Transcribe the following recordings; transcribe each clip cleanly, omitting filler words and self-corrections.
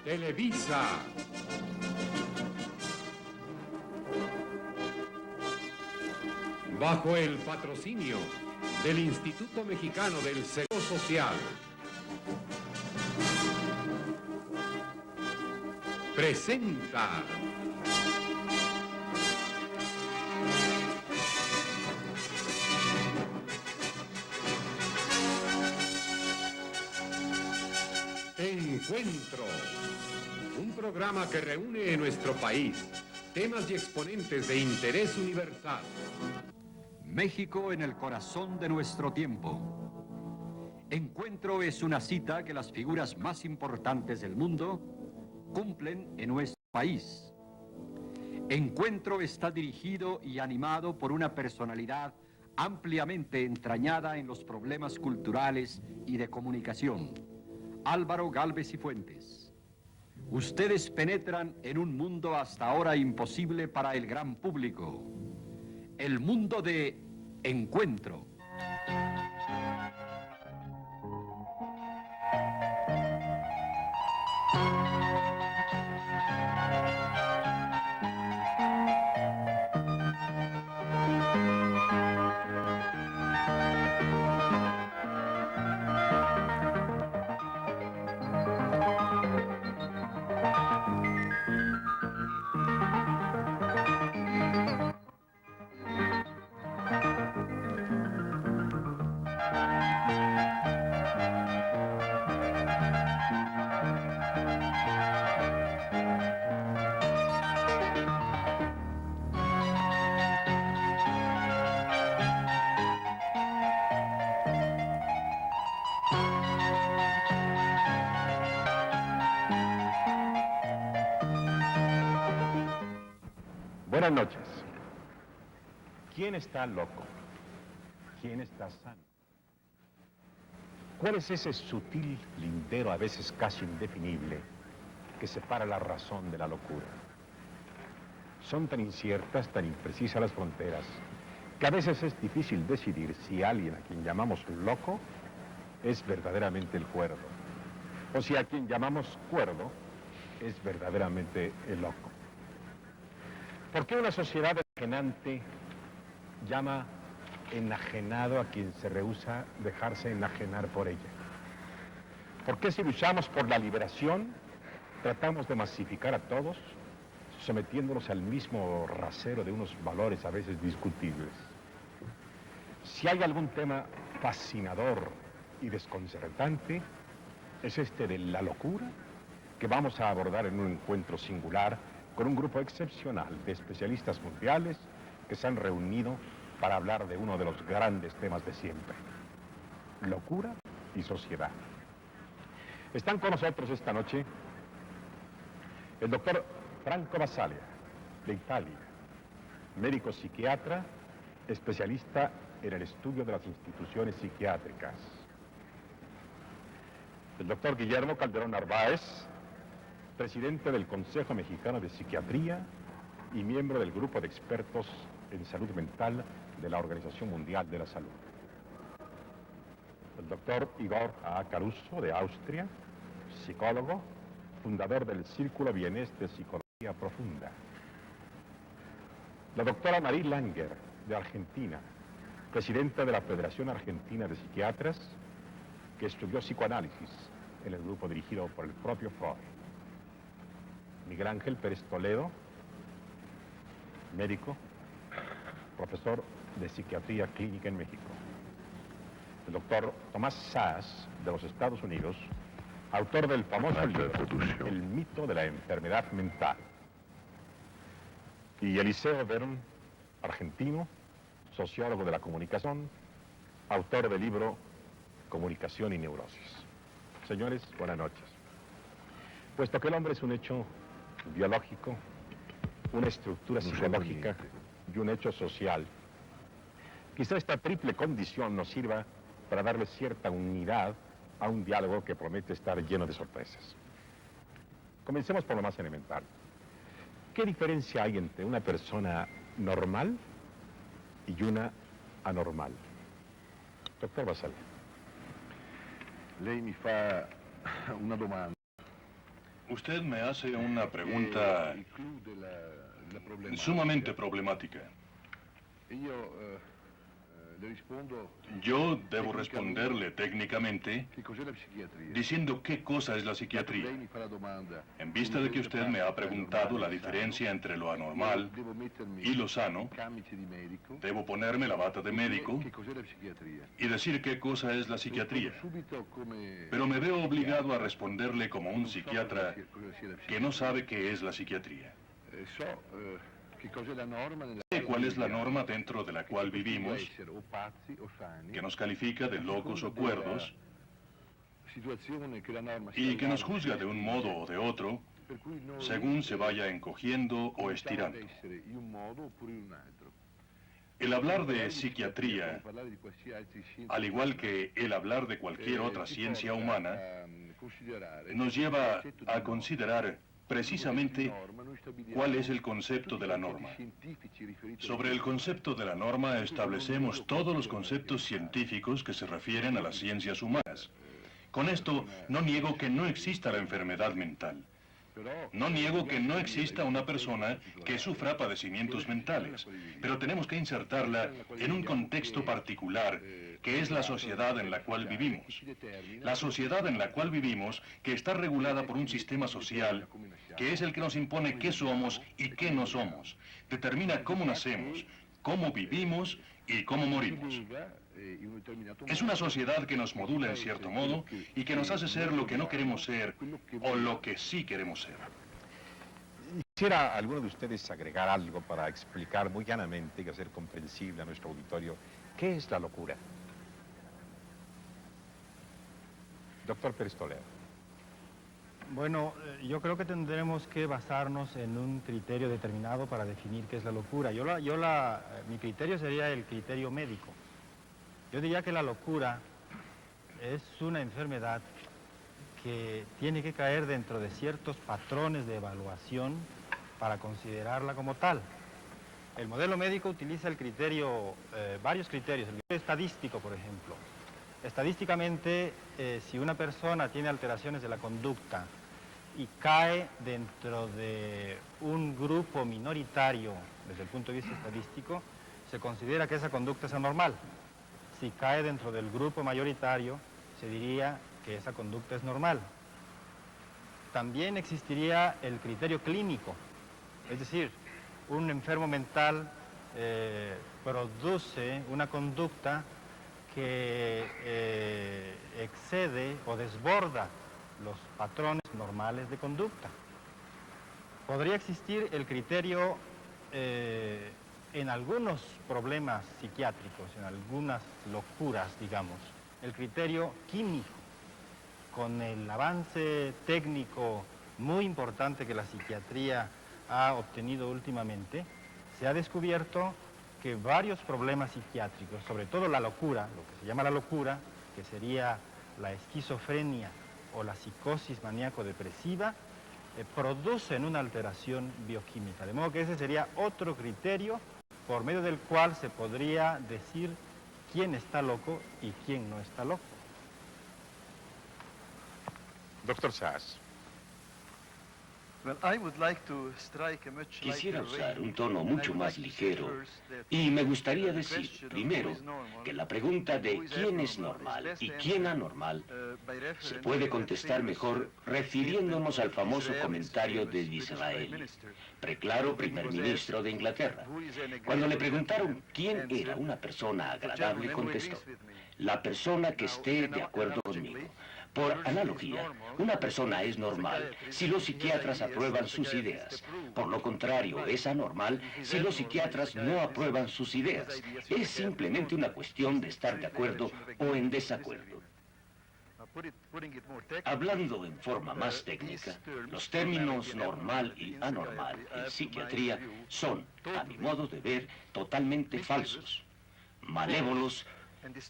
Televisa. Bajo el patrocinio del Instituto Mexicano del Seguro Social, presenta Encuentro, un programa que reúne en nuestro país temas y exponentes de interés universal. México en el corazón de nuestro tiempo. Encuentro es una cita que las figuras más importantes del mundo cumplen en nuestro país. Encuentro está dirigido y animado por una personalidad ampliamente entrañada en los problemas culturales y de comunicación, Álvaro Gálvez y Fuentes. Ustedes penetran en un mundo hasta ahora imposible para el gran público, el mundo de Encuentro. Buenas noches. ¿Quién está loco? ¿Quién está sano? ¿Cuál es ese sutil lindero, a veces casi indefinible, que separa la razón de la locura? Son tan inciertas, tan imprecisas las fronteras, que a veces es difícil decidir si alguien a quien llamamos loco es verdaderamente el cuerdo, o si a quien llamamos cuerdo es verdaderamente el loco. ¿Por qué una sociedad enajenante llama enajenado a quien se rehúsa dejarse enajenar por ella? ¿Por qué si luchamos por la liberación tratamos de masificar a todos, sometiéndonos al mismo rasero de unos valores a veces discutibles? Si hay algún tema fascinador y desconcertante, es este de la locura que vamos a abordar en un encuentro singular con un grupo excepcional de especialistas mundiales que se han reunido para hablar de uno de los grandes temas de siempre: locura y sociedad. Están con nosotros esta noche el doctor Franco Basaglia, de Italia, médico psiquiatra, especialista en el estudio de las instituciones psiquiátricas. El doctor Guillermo Calderón Narváez, presidente del Consejo Mexicano de Psiquiatría y miembro del grupo de expertos en salud mental de la Organización Mundial de la Salud. El doctor Igor A. Caruso, de Austria, psicólogo, fundador del Círculo Vienés de Psicología Profunda. La doctora Marie Langer, de Argentina, presidenta de la Federación Argentina de Psiquiatras, que estudió psicoanálisis en el grupo dirigido por el propio Freud. Miguel Ángel Pérez Toledo, médico, profesor de psiquiatría clínica en México. El doctor Tomás Szasz, de los Estados Unidos, autor del famoso libro El mito de la enfermedad mental. Y Eliseo Bern, argentino, sociólogo de la comunicación, autor del libro Comunicación y Neurosis. Señores, buenas noches. Puesto que el hombre es un hecho biológico, una estructura psicológica y un hecho social, quizá esta triple condición nos sirva para darle cierta unidad a un diálogo que promete estar lleno de sorpresas. Comencemos por lo más elemental. ¿Qué diferencia hay entre una persona normal y una anormal? Dottor Basaglia. Lei mi fa una domanda. Usted me hace una pregunta sumamente problemática. Yo debo responderle técnicamente diciendo qué cosa es la psiquiatría. En vista de que usted me ha preguntado la diferencia entre lo anormal y lo sano, debo ponerme la bata de médico y decir qué cosa es la psiquiatría. Pero me veo obligado a responderle como un psiquiatra que no sabe qué es la psiquiatría. Sé cuál es la norma dentro de la cual vivimos, que nos califica de locos o cuerdos, y que nos juzga de un modo o de otro, según se vaya encogiendo o estirando. El hablar de psiquiatría, al igual que el hablar de cualquier otra ciencia humana, nos lleva a considerar precisamente cuál es el concepto de la norma. Sobre el concepto de la norma establecemos todos los conceptos científicos que se refieren a las ciencias humanas. Con esto no niego que no exista la enfermedad mental. No niego que no exista una persona que sufra padecimientos mentales, pero tenemos que insertarla en un contexto particular, que es la sociedad en la cual vivimos. La sociedad en la cual vivimos, que está regulada por un sistema social, que es el que nos impone qué somos y qué no somos. Determina cómo nacemos, cómo vivimos y cómo morimos. Es una sociedad que nos modula en cierto modo y que nos hace ser lo que no queremos ser o lo que sí queremos ser. Quisiera alguno de ustedes agregar algo para explicar muy llanamente y hacer comprensible a nuestro auditorio qué es la locura. Doctor Pérez Toledo. Bueno, yo creo que tendremos que basarnos en un criterio determinado para definir qué es la locura. Mi criterio sería el criterio médico. Yo diría que la locura es una enfermedad que tiene que caer dentro de ciertos patrones de evaluación para considerarla como tal. El modelo médico utiliza el criterio, varios criterios, el criterio estadístico, por ejemplo. Estadísticamente, si una persona tiene alteraciones de la conducta y cae dentro de un grupo minoritario desde el punto de vista estadístico, se considera que esa conducta es anormal. Si cae dentro del grupo mayoritario, se diría que esa conducta es normal. También existiría el criterio clínico, es decir, un enfermo mental produce una conducta que excede o desborda los patrones normales de conducta. Podría existir el criterio en algunos problemas psiquiátricos, en algunas locuras, digamos, el criterio químico. Con el avance técnico muy importante que la psiquiatría ha obtenido últimamente, se ha descubierto que varios problemas psiquiátricos, sobre todo la locura, lo que se llama la locura, que sería la esquizofrenia o la psicosis maníaco-depresiva, producen una alteración bioquímica. De modo que ese sería otro criterio por medio del cual se podría decir quién está loco y quién no está loco. Doctor Sass. Quisiera usar un tono mucho más ligero y me gustaría decir, primero, que la pregunta de quién es normal y quién anormal se puede contestar mejor refiriéndonos al famoso comentario de Disraeli, preclaro primer ministro de Inglaterra. Cuando le preguntaron quién era una persona agradable, contestó, la persona que esté de acuerdo conmigo. Por analogía, una persona es normal si los psiquiatras aprueban sus ideas. Por lo contrario, es anormal si los psiquiatras no aprueban sus ideas. Es simplemente una cuestión de estar de acuerdo o en desacuerdo. Hablando en forma más técnica, los términos normal y anormal en psiquiatría son, a mi modo de ver, totalmente falsos, malévolos,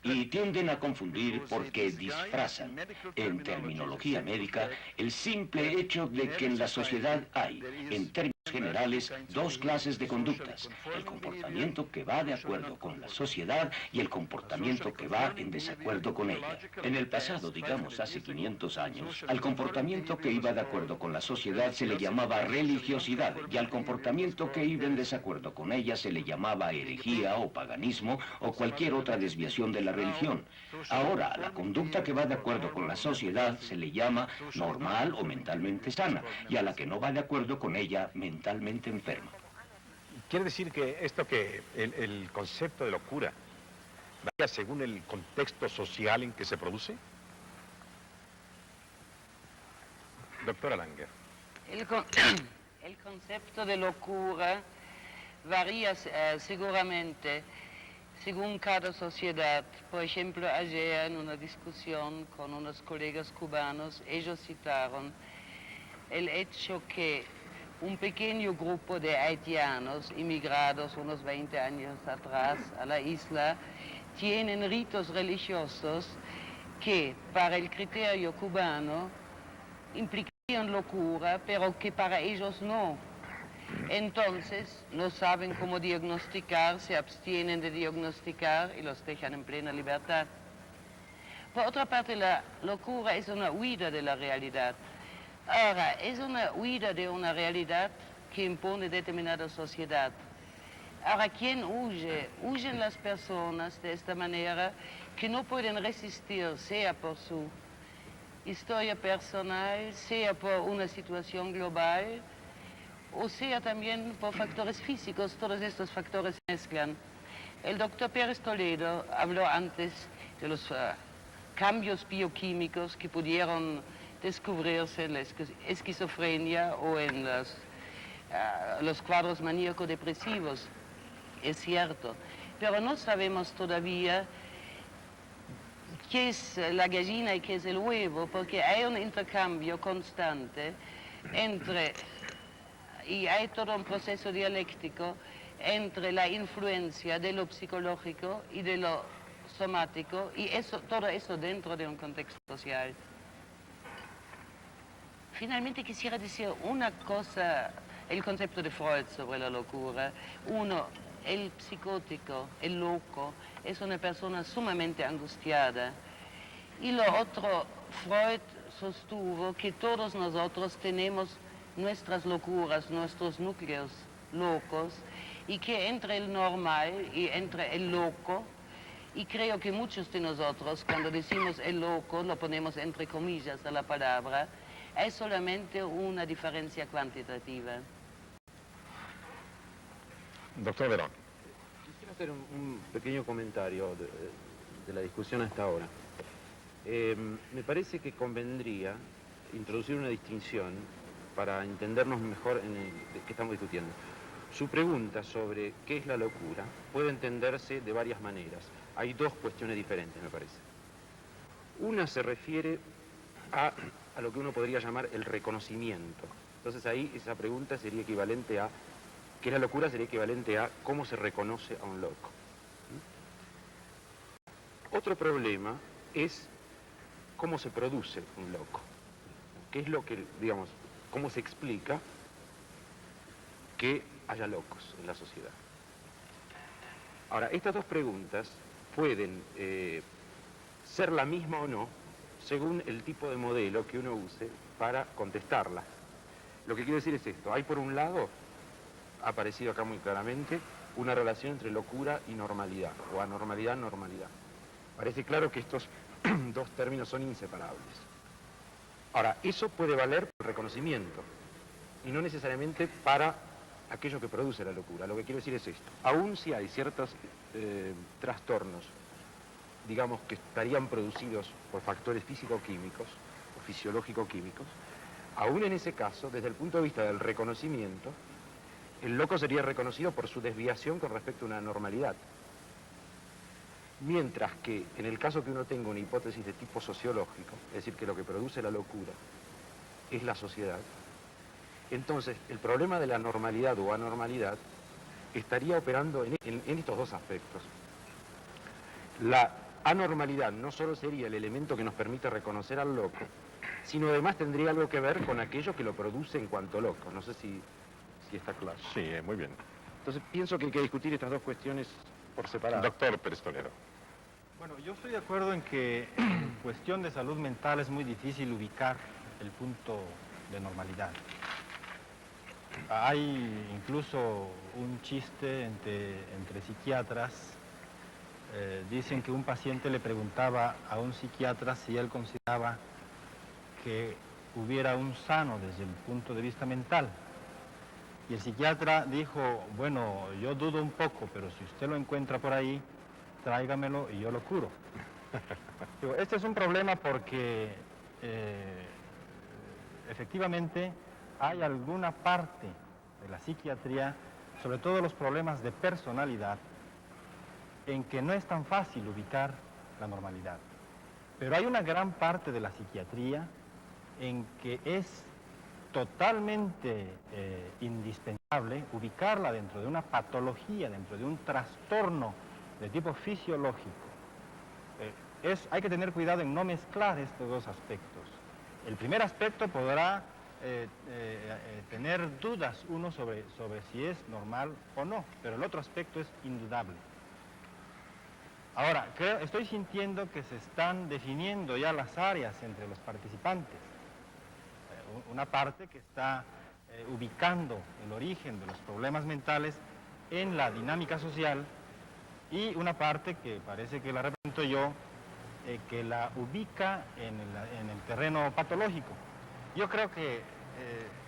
y tienden a confundir porque disfrazan, en terminología médica, el simple hecho de que en la sociedad hay, en términos generales dos clases de conductas: el comportamiento que va de acuerdo con la sociedad y el comportamiento que va en desacuerdo con ella. En el pasado, digamos hace 500 años, al comportamiento que iba de acuerdo con la sociedad se le llamaba religiosidad, y al comportamiento que iba en desacuerdo con ella se le llamaba herejía o paganismo o cualquier otra desviación de la religión. Ahora, a la conducta que va de acuerdo con la sociedad se le llama normal o mentalmente sana, y a la que no va de acuerdo con ella, mentalmente enferma. ¿Quiere decir que el concepto de locura varía según el contexto social en que se produce? Doctora Langer. El concepto de locura varía seguramente según cada sociedad. Por ejemplo, ayer en una discusión con unos colegas cubanos, ellos citaron el hecho que un pequeño grupo de haitianos inmigrados unos 20 años atrás a la isla tienen ritos religiosos que para el criterio cubano implicarían locura, pero que para ellos no. Entonces no saben cómo diagnosticar, se abstienen de diagnosticar y los dejan en plena libertad. Por otra parte, la locura es una huida de la realidad. Ahora, es una huida de una realidad que impone determinada sociedad. Ahora, ¿quién huye? Huyen las personas de esta manera que no pueden resistir, sea por su historia personal, sea por una situación global, o sea también por factores físicos. Todos estos factores se mezclan. El doctor Pérez Toledo habló antes de los cambios bioquímicos que pudieron descubrirse en la esquizofrenia o en los cuadros maníaco-depresivos. Es cierto, pero no sabemos todavía qué es la gallina y qué es el huevo, porque hay un intercambio constante y hay todo un proceso dialéctico entre la influencia de lo psicológico y de lo somático, y todo eso dentro de un contexto social. Finalmente quisiera decir una cosa, el concepto de Freud sobre la locura. Uno, el psicótico, el loco, es una persona sumamente angustiada. Y lo otro, Freud sostuvo que todos nosotros tenemos nuestras locuras, nuestros núcleos locos, y que entre el normal y entre el loco, y creo que muchos de nosotros, cuando decimos el loco, lo ponemos entre comillas a la palabra, es solamente una diferencia cuantitativa. Doctor Verón. Quisiera hacer un pequeño comentario de la discusión hasta ahora. Me parece que convendría introducir una distinción para entendernos mejor en de qué estamos discutiendo. Su pregunta sobre qué es la locura puede entenderse de varias maneras. Hay dos cuestiones diferentes, me parece. Una se refiere a lo que uno podría llamar el reconocimiento. Entonces ahí esa pregunta sería equivalente a, ¿qué es la locura? Sería equivalente a cómo se reconoce a un loco. Otro problema es cómo se produce un loco. ¿Qué es lo que, digamos, cómo se explica que haya locos en la sociedad? Ahora, estas dos preguntas pueden ser la misma o no, según el tipo de modelo que uno use para contestarla. Lo que quiero decir es esto: hay por un lado, ha aparecido acá muy claramente, una relación entre locura y normalidad, o anormalidad, normalidad. Parece claro que estos dos términos son inseparables. Ahora, eso puede valer por reconocimiento, y no necesariamente para aquello que produce la locura. Lo que quiero decir es esto: aun si hay ciertos trastornos, digamos, que estarían producidos por factores físico-químicos o fisiológico-químicos, aún en ese caso, desde el punto de vista del reconocimiento, el loco sería reconocido por su desviación con respecto a una normalidad. Mientras que, en el caso que uno tenga una hipótesis de tipo sociológico, es decir, que lo que produce la locura es la sociedad, entonces el problema de la normalidad o anormalidad estaría operando en estos dos aspectos. La anormalidad no solo sería el elemento que nos permite reconocer al loco, sino además tendría algo que ver con aquello que lo produce en cuanto loco. No sé si si está claro. Sí, muy bien. Entonces pienso que hay que discutir estas dos cuestiones por separado. Doctor Pérez Toledo. Bueno, yo estoy de acuerdo en que en cuestión de salud mental es muy difícil ubicar el punto de normalidad. Hay incluso un chiste entre psiquiatras. Dicen que un paciente le preguntaba a un psiquiatra si él consideraba que hubiera un sano desde el punto de vista mental. Y el psiquiatra dijo, bueno, yo dudo un poco, pero si usted lo encuentra por ahí, tráigamelo y yo lo curo. Digo, este es un problema porque efectivamente hay alguna parte de la psiquiatría, sobre todo los problemas de personalidad, en que no es tan fácil ubicar la normalidad. Pero hay una gran parte de la psiquiatría en que es totalmente indispensable ubicarla dentro de una patología, dentro de un trastorno de tipo fisiológico. Hay que tener cuidado en no mezclar estos dos aspectos. El primer aspecto podrá tener dudas uno sobre si es normal o no, pero el otro aspecto es indudable. Ahora, estoy sintiendo que se están definiendo ya las áreas entre los participantes. Una parte que está ubicando el origen de los problemas mentales en la dinámica social y una parte que parece que la represento yo, que la ubica en el terreno patológico. Yo creo que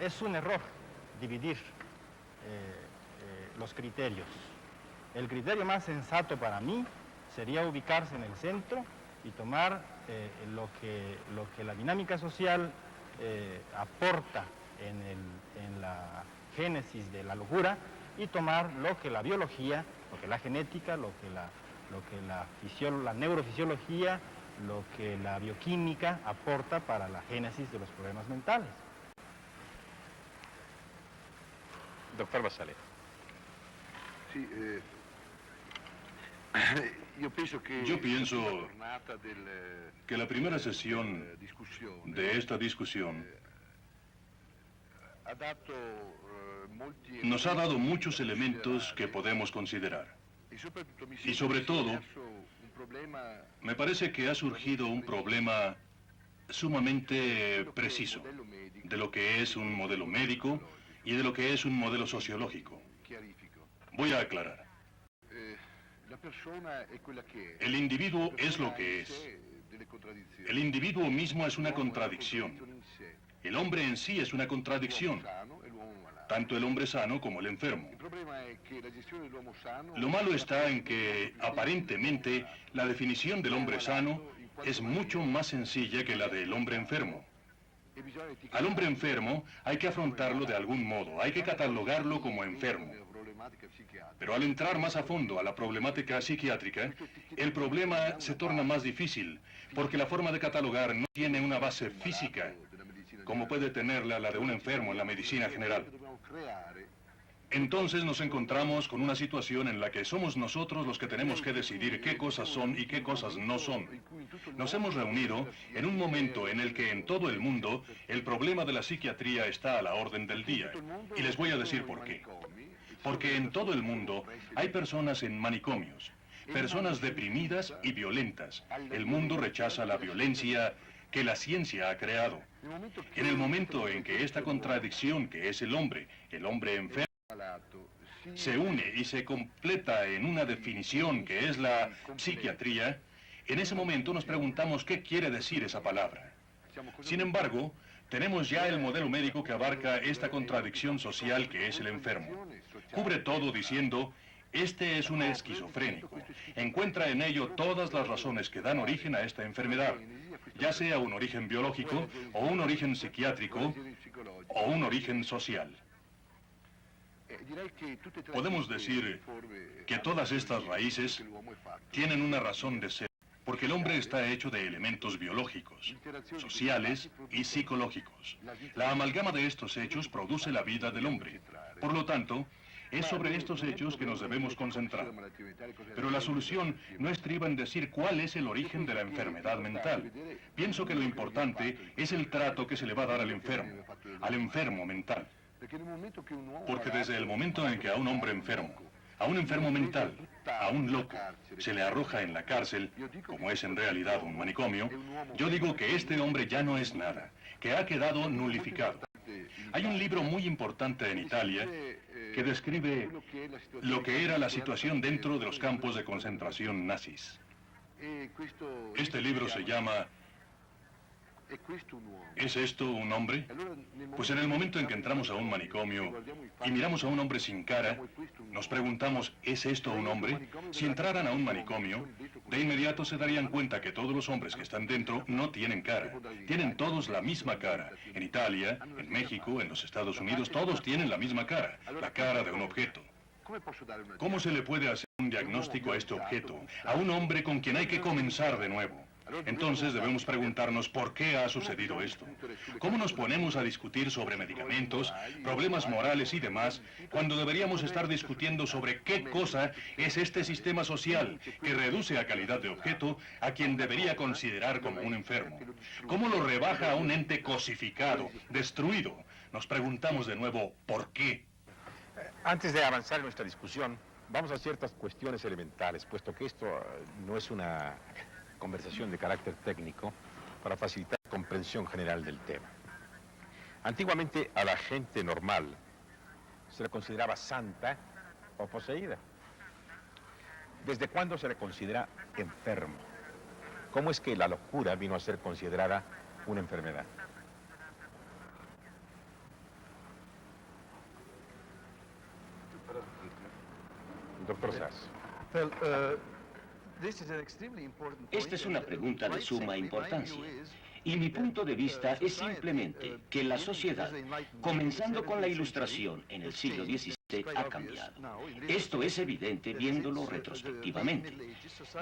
es un error dividir los criterios. El criterio más sensato para mí sería ubicarse en el centro y tomar lo que la dinámica social aporta en la génesis de la locura y tomar lo que la biología, lo que la genética, lo que la neurofisiología, lo que la bioquímica aporta para la génesis de los problemas mentales. Doctor Basale. Sí, Yo pienso que la primera sesión de esta discusión nos ha dado muchos elementos que podemos considerar. Y sobre todo, me parece que ha surgido un problema sumamente preciso de lo que es un modelo médico y de lo que es un modelo sociológico. Voy a aclarar. El individuo es lo que es. El individuo mismo es una contradicción. El hombre en sí es una contradicción, tanto el hombre sano como el enfermo. Lo malo está en que, aparentemente, la definición del hombre sano es mucho más sencilla que la del hombre enfermo. Al hombre enfermo hay que afrontarlo de algún modo, hay que catalogarlo como enfermo. Pero al entrar más a fondo a la problemática psiquiátrica, el problema se torna más difícil, porque la forma de catalogar no tiene una base física, como puede tenerla la de un enfermo en la medicina general. Entonces nos encontramos con una situación en la que somos nosotros los que tenemos que decidir qué cosas son y qué cosas no son. Nos hemos reunido en un momento en el que en todo el mundo el problema de la psiquiatría está a la orden del día. Y les voy a decir por qué. Porque en todo el mundo hay personas en manicomios, personas deprimidas y violentas. El mundo rechaza la violencia que la ciencia ha creado. En el momento en que esta contradicción que es el hombre enfermo, se une y se completa en una definición que es la psiquiatría, en ese momento nos preguntamos qué quiere decir esa palabra. Sin embargo, tenemos ya el modelo médico que abarca esta contradicción social que es el enfermo. Cubre todo diciendo, este es un esquizofrénico. Encuentra en ello todas las razones que dan origen a esta enfermedad, ya sea un origen biológico, o un origen psiquiátrico, o un origen social. Podemos decir que todas estas raíces tienen una razón de ser, porque el hombre está hecho de elementos biológicos, sociales y psicológicos. La amalgama de estos hechos produce la vida del hombre. Por lo tanto, es sobre estos hechos que nos debemos concentrar. Pero la solución no estriba en decir cuál es el origen de la enfermedad mental. Pienso que lo importante es el trato que se le va a dar al enfermo mental. Porque desde el momento en que a un hombre enfermo, a un enfermo mental, a un loco, se le arroja en la cárcel, como es en realidad un manicomio, yo digo que este hombre ya no es nada, que ha quedado nulificado. Hay un libro muy importante en Italia que describe lo que era la situación dentro de los campos de concentración nazis. Este libro se llama ¿Es esto un hombre? Pues en el momento en que entramos a un manicomio y miramos a un hombre sin cara, nos preguntamos, ¿es esto un hombre? Si entraran a un manicomio, de inmediato se darían cuenta que todos los hombres que están dentro no tienen cara. Tienen todos la misma cara. En Italia, en México, en los Estados Unidos, todos tienen la misma cara, la cara de un objeto. ¿Cómo se le puede hacer un diagnóstico a este objeto, a un hombre con quien hay que comenzar de nuevo? Entonces debemos preguntarnos por qué ha sucedido esto. ¿Cómo nos ponemos a discutir sobre medicamentos, problemas morales y demás, cuando deberíamos estar discutiendo sobre qué cosa es este sistema social que reduce a calidad de objeto a quien debería considerar como un enfermo? ¿Cómo lo rebaja a un ente cosificado, destruido? Nos preguntamos de nuevo, ¿por qué? Antes de avanzar en nuestra discusión, vamos a ciertas cuestiones elementales, puesto que esto no es una conversación de carácter técnico, para facilitar la comprensión general del tema. Antiguamente a la gente normal se le consideraba santa o poseída. ¿Desde cuándo se le considera enfermo? ¿Cómo es que la locura vino a ser considerada una enfermedad? Doctor Sass. Esta es una pregunta de suma importancia. Y mi punto de vista es simplemente que la sociedad, comenzando con la Ilustración en el siglo XVII, ha cambiado. Esto es evidente viéndolo retrospectivamente.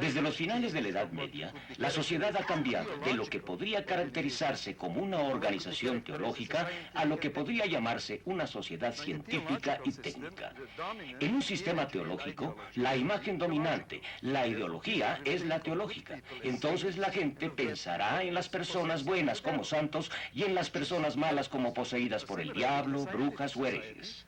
Desde los finales de la Edad Media, la sociedad ha cambiado de lo que podría caracterizarse como una organización teológica a lo que podría llamarse una sociedad científica y técnica. En un sistema teológico, la imagen dominante, la ideología, es la teológica. Entonces la gente pensará en las personas buenas como santos y en las personas malas como poseídas por el diablo, brujas o herejes.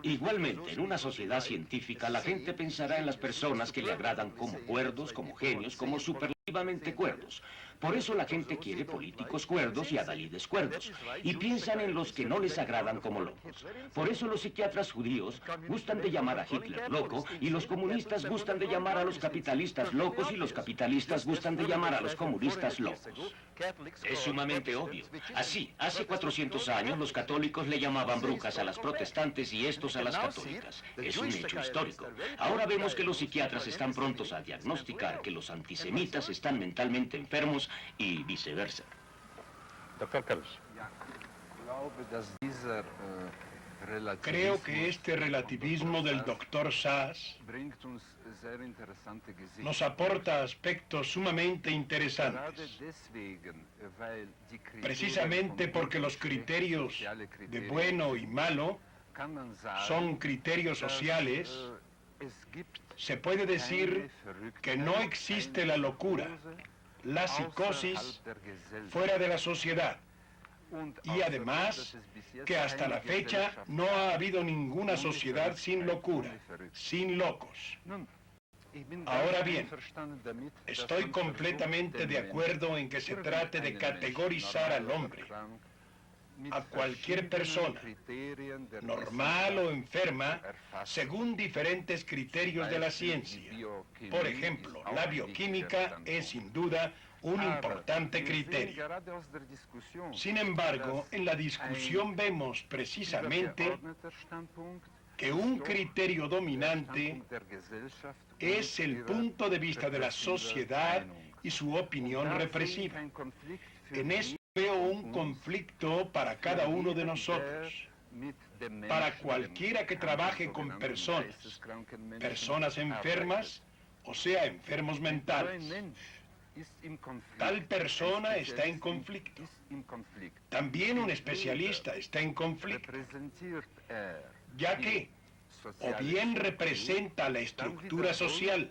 Igualmente, en una sociedad científica, la gente pensará en las personas que le agradan como cuerdos, como genios, como superlativamente cuerdos. Por eso la gente quiere políticos cuerdos y adalides cuerdos, y piensan en los que no les agradan como locos. Por eso los psiquiatras judíos gustan de llamar a Hitler loco, y los comunistas gustan de llamar a los capitalistas locos, y los capitalistas gustan de llamar a los comunistas locos. Es sumamente obvio. Así, hace 400 años los católicos le llamaban brujas a las protestantes y estos a las católicas. Es un hecho histórico. Ahora vemos que los psiquiatras están prontos a diagnosticar que los antisemitas están mentalmente enfermos y viceversa. Doctor Carlos. Creo que este relativismo del doctor Sass nos aporta aspectos sumamente interesantes, precisamente porque los criterios de bueno y malo son criterios sociales. Se puede decir que no existe la locura, la psicosis, fuera de la sociedad. Y además, que hasta la fecha no ha habido ninguna sociedad sin locura, sin locos. Ahora bien, estoy completamente de acuerdo en que se trate de categorizar al hombre, a cualquier persona, normal o enferma, según diferentes criterios de la ciencia. Por ejemplo, la bioquímica es sin duda un importante criterio. Sin embargo, en la discusión vemos precisamente que un criterio dominante es el punto de vista de la sociedad y su opinión represiva. En esto veo un conflicto para cada uno de nosotros, para cualquiera que trabaje con personas enfermas, o sea, enfermos mentales. Tal persona está en conflicto. También un especialista está en conflicto, ya que o bien representa la estructura social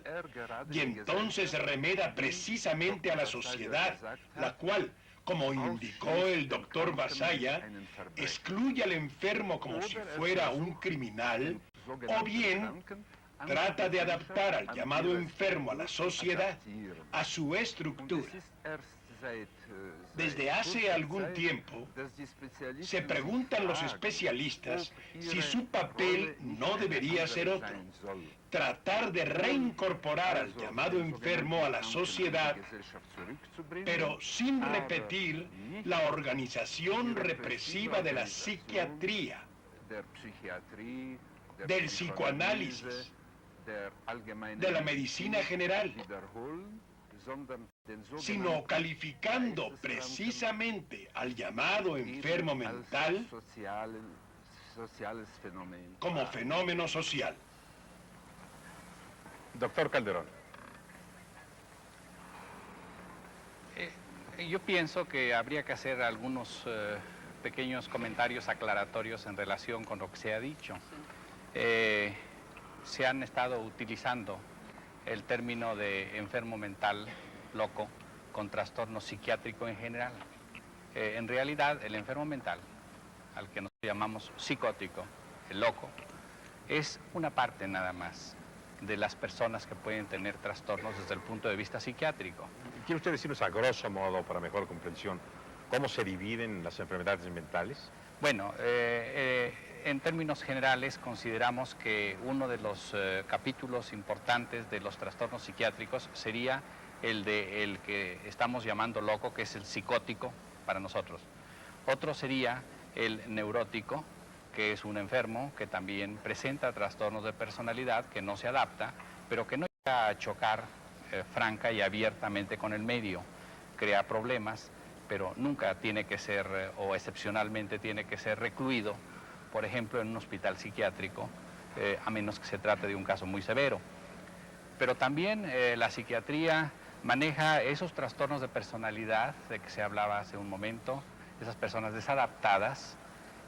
y entonces remeda precisamente a la sociedad, la cual, como indicó el doctor Basaya, excluye al enfermo como si fuera un criminal, o bien trata de adaptar al llamado enfermo a la sociedad, a su estructura. Desde hace algún tiempo, se preguntan los especialistas si su papel no debería ser otro: tratar de reincorporar al llamado enfermo a la sociedad, pero sin repetir la organización represiva de la psiquiatría, del psicoanálisis, de la medicina general, sino calificando precisamente al llamado enfermo mental como fenómeno social. Doctor Calderón. Yo pienso que habría que hacer algunos pequeños comentarios aclaratorios en relación con lo que se ha dicho. Se han estado utilizando el término de enfermo mental, loco, con trastorno psiquiátrico en general. En realidad, el enfermo mental, al que nos llamamos psicótico, el loco, es una parte nada más de las personas que pueden tener trastornos desde el punto de vista psiquiátrico. ¿Quiere usted decirnos a grosso modo, para mejor comprensión, cómo se dividen las enfermedades mentales? Bueno, en términos generales consideramos que uno de los capítulos importantes de los trastornos psiquiátricos sería el que estamos llamando loco, que es el psicótico para nosotros. Otro sería el neurótico, que es un enfermo que también presenta trastornos de personalidad, que no se adapta, pero que no llega a chocar franca y abiertamente con el medio. Crea problemas, pero nunca tiene que ser, o excepcionalmente tiene que ser recluido, por ejemplo, en un hospital psiquiátrico, a menos que se trate de un caso muy severo. Pero también la psiquiatría maneja esos trastornos de personalidad de que se hablaba hace un momento, esas personas desadaptadas,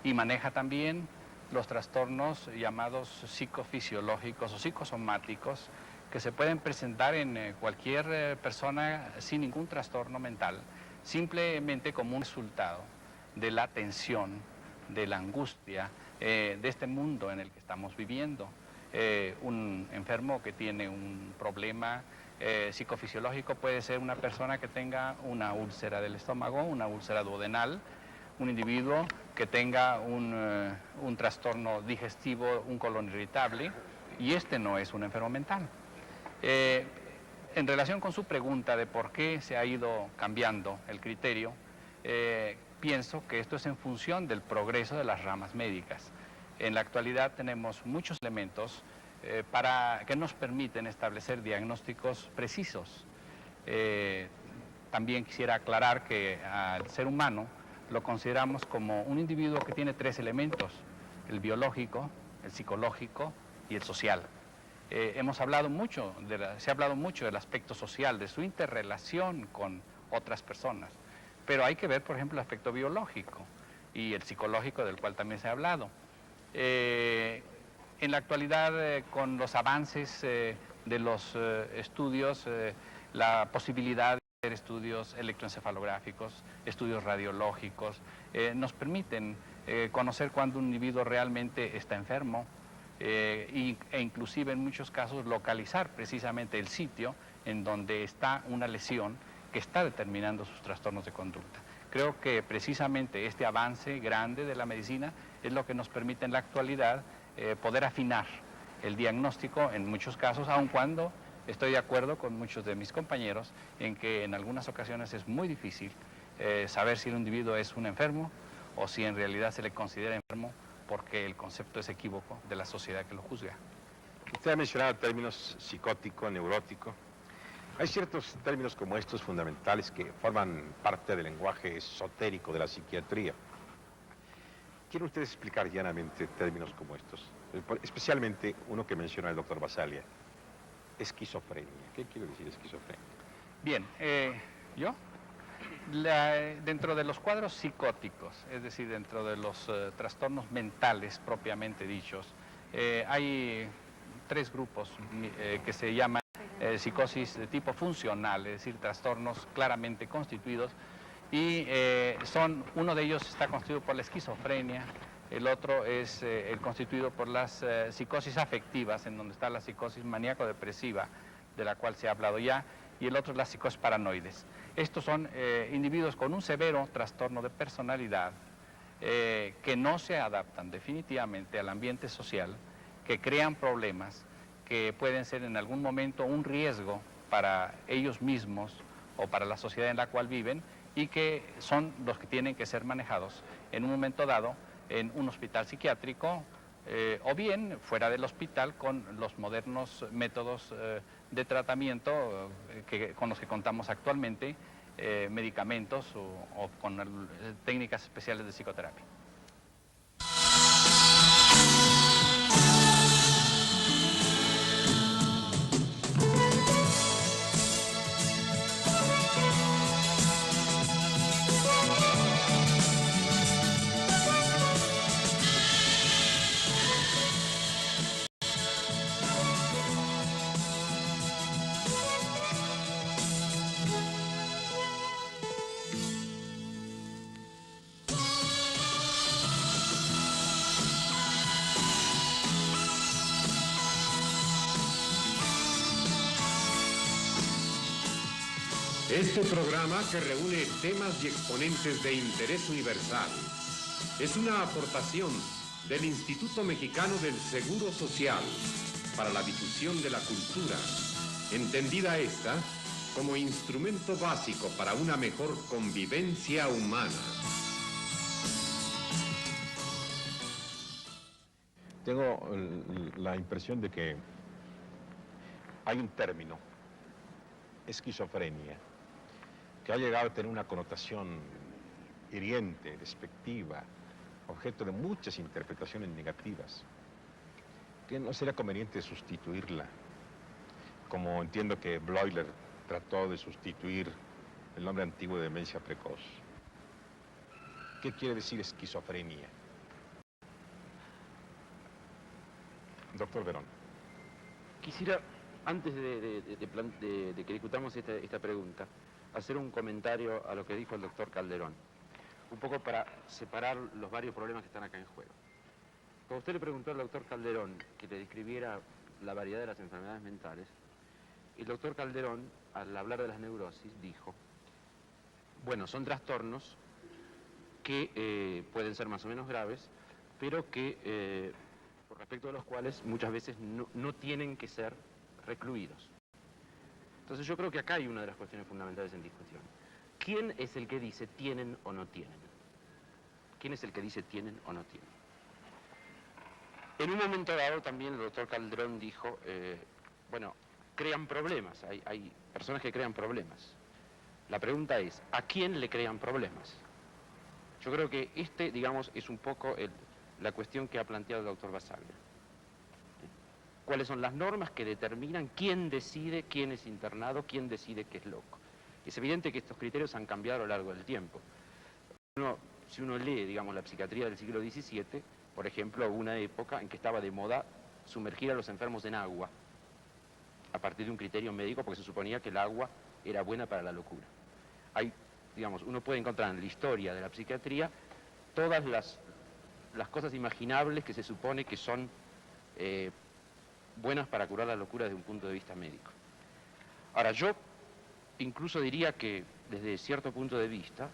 y maneja también los trastornos llamados psicofisiológicos o psicosomáticos, que se pueden presentar en cualquier persona sin ningún trastorno mental, simplemente como un resultado de la tensión, de la angustia, de este mundo en el que estamos viviendo. Un enfermo que tiene un problema psicofisiológico puede ser una persona que tenga una úlcera del estómago, una úlcera duodenal, un individuo que tenga un trastorno digestivo, un colon irritable, y este no es un enfermo mental. En relación con su pregunta de por qué se ha ido cambiando el criterio, pienso que esto es en función del progreso de las ramas médicas. En la actualidad tenemos muchos elementos que nos permiten establecer diagnósticos precisos. También quisiera aclarar que al ser humano lo consideramos como un individuo que tiene tres elementos: el biológico, el psicológico y el social. Se ha hablado mucho del aspecto social, de su interrelación con otras personas, pero hay que ver, por ejemplo, el aspecto biológico y el psicológico, del cual también se ha hablado. En la actualidad, con los avances de los estudios, la posibilidad de hacer estudios electroencefalográficos, estudios radiológicos, nos permiten conocer cuándo un individuo realmente está enfermo, e inclusive en muchos casos localizar precisamente el sitio en donde está una lesión que está determinando sus trastornos de conducta. Creo que precisamente este avance grande de la medicina es lo que nos permite en la actualidad poder afinar el diagnóstico en muchos casos, aun cuando estoy de acuerdo con muchos de mis compañeros en que en algunas ocasiones es muy difícil saber si el individuo es un enfermo o si en realidad se le considera enfermo, porque el concepto es equívoco de la sociedad que lo juzga. Usted ha mencionado términos psicótico, neurótico. Hay ciertos términos como estos fundamentales que forman parte del lenguaje esotérico de la psiquiatría. ¿Quiere usted explicar llanamente términos como estos? Especialmente uno que menciona el doctor Basaglia: esquizofrenia. ¿Qué quiere decir esquizofrenia? Bien, dentro de los cuadros psicóticos, es decir, dentro de los trastornos mentales propiamente dichos, hay tres grupos que se llaman psicosis de tipo funcional, es decir, trastornos claramente constituidos y uno de ellos está constituido por la esquizofrenia, el otro es constituido por las psicosis afectivas, en donde está la psicosis maníaco-depresiva, de la cual se ha hablado ya, y el otro es la psicosis paranoides. Estos son individuos con un severo trastorno de personalidad que no se adaptan definitivamente al ambiente social, que crean problemas, que pueden ser en algún momento un riesgo para ellos mismos o para la sociedad en la cual viven, y que son los que tienen que ser manejados en un momento dado en un hospital psiquiátrico o bien fuera del hospital con los modernos métodos de tratamiento con los que contamos actualmente, medicamentos o con técnicas especiales de psicoterapia. Este programa, que reúne temas y exponentes de interés universal, es una aportación del Instituto Mexicano del Seguro Social para la difusión de la cultura, entendida esta como instrumento básico para una mejor convivencia humana. Tengo la impresión de que hay un término, esquizofrenia, que ha llegado a tener una connotación hiriente, despectiva, objeto de muchas interpretaciones negativas, que no sería conveniente sustituirla, como entiendo que Bleuler trató de sustituir el nombre antiguo de demencia precoz. ¿Qué quiere decir esquizofrenia? Doctor Verón. Quisiera, antes de que discutamos esta pregunta, hacer un comentario a lo que dijo el doctor Calderón, un poco para separar los varios problemas que están acá en juego. Cuando usted le preguntó al doctor Calderón que le describiera la variedad de las enfermedades mentales, el doctor Calderón, al hablar de las neurosis, dijo, bueno, son trastornos que pueden ser más o menos graves, pero que, por respecto de los cuales muchas veces no tienen que ser recluidos. Entonces yo creo que acá hay una de las cuestiones fundamentales en discusión. ¿Quién es el que dice tienen o no tienen? ¿Quién es el que dice tienen o no tienen? En un momento dado también el doctor Calderón dijo, bueno, crean problemas, hay personas que crean problemas. La pregunta es, ¿a quién le crean problemas? Yo creo que digamos, es un poco la cuestión que ha planteado el doctor Basaglia. ¿Cuáles son las normas que determinan quién decide quién es internado, quién decide qué es loco? Es evidente que estos criterios han cambiado a lo largo del tiempo. Si uno lee, digamos, la psiquiatría del siglo XVII, por ejemplo, hubo una época en que estaba de moda sumergir a los enfermos en agua, a partir de un criterio médico, porque se suponía que el agua era buena para la locura. Digamos, uno puede encontrar en la historia de la psiquiatría todas las cosas imaginables que se supone que son buenas para curar la locura desde un punto de vista médico. Ahora, yo incluso diría que, desde cierto punto de vista,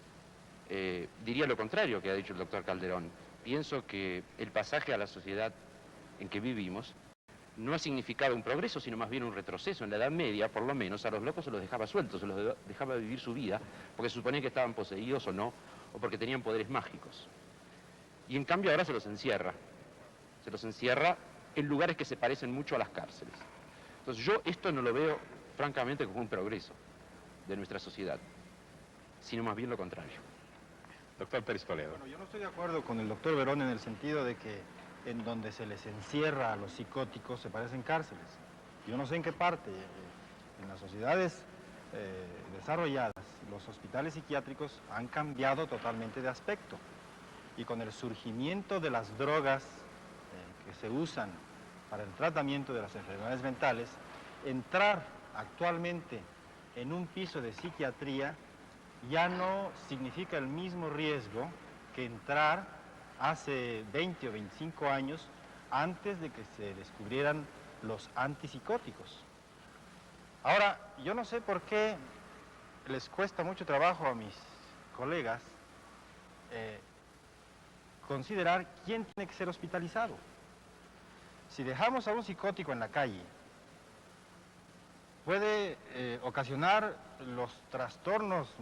diría lo contrario que ha dicho el doctor Calderón. Pienso que el pasaje a la sociedad en que vivimos no ha significado un progreso, sino más bien un retroceso. En la Edad Media, por lo menos, a los locos se los dejaba sueltos, se los dejaba vivir su vida, porque se suponía que estaban poseídos o no, o porque tenían poderes mágicos. Y en cambio ahora se los encierra en lugares que se parecen mucho a las cárceles. Entonces yo esto no lo veo, francamente, como un progreso de nuestra sociedad, sino más bien lo contrario. Doctor Pérez Toledo. Bueno, yo no estoy de acuerdo con el doctor Verón en el sentido de que en donde se les encierra a los psicóticos se parecen cárceles. Yo no sé en qué parte. En las sociedades desarrolladas, los hospitales psiquiátricos han cambiado totalmente de aspecto. Y con el surgimiento de las drogas que se usan para el tratamiento de las enfermedades mentales, entrar actualmente en un piso de psiquiatría ya no significa el mismo riesgo que entrar hace 20 o 25 años antes de que se descubrieran los antipsicóticos. Ahora, yo no sé por qué les cuesta mucho trabajo a mis colegas considerar quién tiene que ser hospitalizado. Si dejamos a un psicótico en la calle, puede ocasionar los trastornos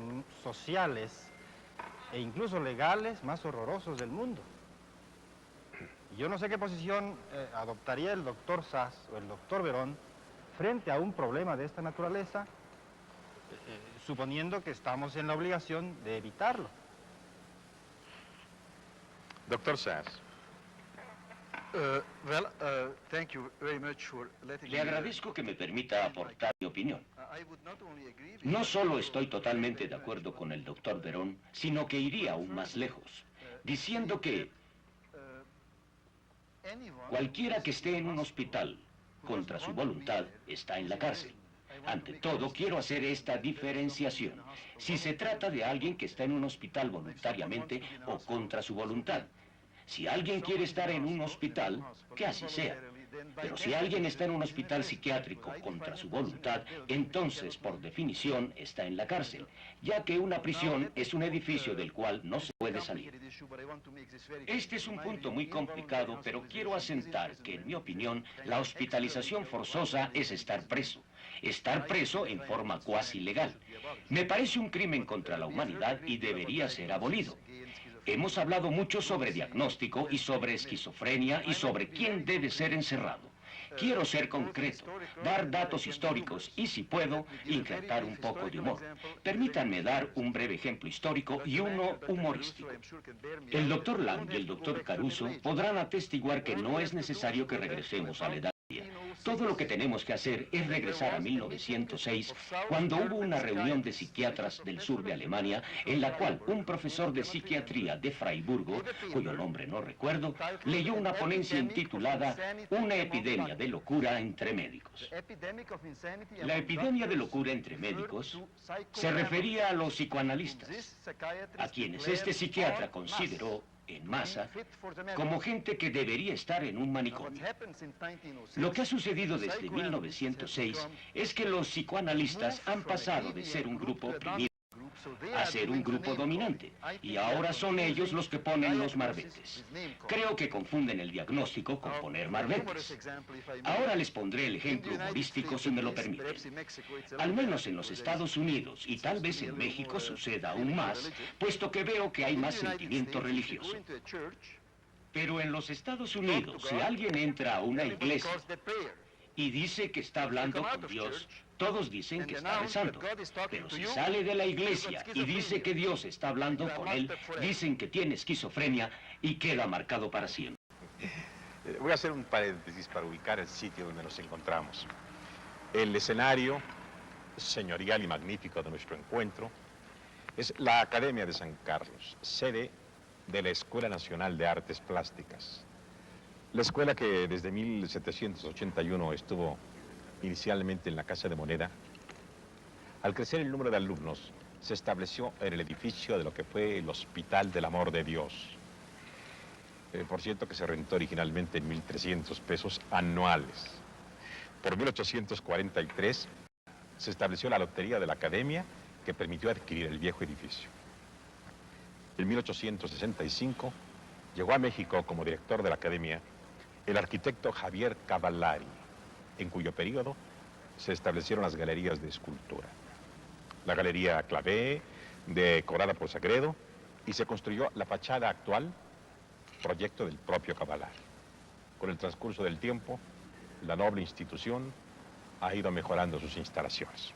sociales e incluso legales más horrorosos del mundo. Yo no sé qué posición adoptaría el doctor Sass o el doctor Verón frente a un problema de esta naturaleza, suponiendo que estamos en la obligación de evitarlo. Doctor Sass. Le agradezco que me permita aportar mi opinión. No solo estoy totalmente de acuerdo con el doctor Verón, sino que iría aún más lejos, diciendo que cualquiera que esté en un hospital contra su voluntad está en la cárcel. Ante todo, quiero hacer esta diferenciación. Si se trata de alguien que está en un hospital voluntariamente o contra su voluntad. Si alguien quiere estar en un hospital, que así sea. Pero si alguien está en un hospital psiquiátrico contra su voluntad, entonces, por definición, está en la cárcel, ya que una prisión es un edificio del cual no se puede salir. Este es un punto muy complicado, pero quiero asentar que, en mi opinión, la hospitalización forzosa es estar preso. Estar preso en forma cuasi legal. Me parece un crimen contra la humanidad y debería ser abolido. Hemos hablado mucho sobre diagnóstico y sobre esquizofrenia y sobre quién debe ser encerrado. Quiero ser concreto, dar datos históricos y, si puedo, injertar un poco de humor. Permítanme dar un breve ejemplo histórico y uno humorístico. El doctor Lang y el doctor Caruso podrán atestiguar que no es necesario que regresemos a la Edad Media. Todo lo que tenemos que hacer es regresar a 1906, cuando hubo una reunión de psiquiatras del sur de Alemania, en la cual un profesor de psiquiatría de Freiburgo, cuyo nombre no recuerdo, leyó una ponencia intitulada Una epidemia de locura entre médicos. La epidemia de locura entre médicos se refería a los psicoanalistas, a quienes este psiquiatra consideró en masa, como gente que debería estar en un manicomio. Lo que ha sucedido desde 1906 es que los psicoanalistas han pasado de ser un grupo oprimido a ser un grupo dominante, y ahora son ellos los que ponen los marbetes. Creo que confunden el diagnóstico con poner marbetes. Ahora les pondré el ejemplo humorístico, si me lo permiten. Al menos en los Estados Unidos, y tal vez en México suceda aún más, puesto que veo que hay más sentimiento religioso. Pero en los Estados Unidos, si alguien entra a una iglesia y dice que está hablando con Dios, todos dicen que está rezando. Pero si sale de la iglesia y dice que Dios está hablando con él, dicen que tiene esquizofrenia y queda marcado para siempre. Voy a hacer un paréntesis para ubicar el sitio donde nos encontramos. El escenario señorial y magnífico de nuestro encuentro es la Academia de San Carlos, sede de la Escuela Nacional de Artes Plásticas. La escuela que desde 1781 estuvo inicialmente en la Casa de Moneda, al crecer el número de alumnos, se estableció en el edificio de lo que fue el Hospital del Amor de Dios. Por cierto, que se rentó originalmente en 1.300 pesos anuales. Por 1843 se estableció la lotería de la Academia, que permitió adquirir el viejo edificio. En 1865 llegó a México como director de la Academia el arquitecto Javier Cavallari, en cuyo periodo se establecieron las galerías de escultura. La Galería Clavé, decorada por Sagredo, y se construyó la fachada actual, proyecto del propio Cavallari. Con el transcurso del tiempo, la noble institución ha ido mejorando sus instalaciones.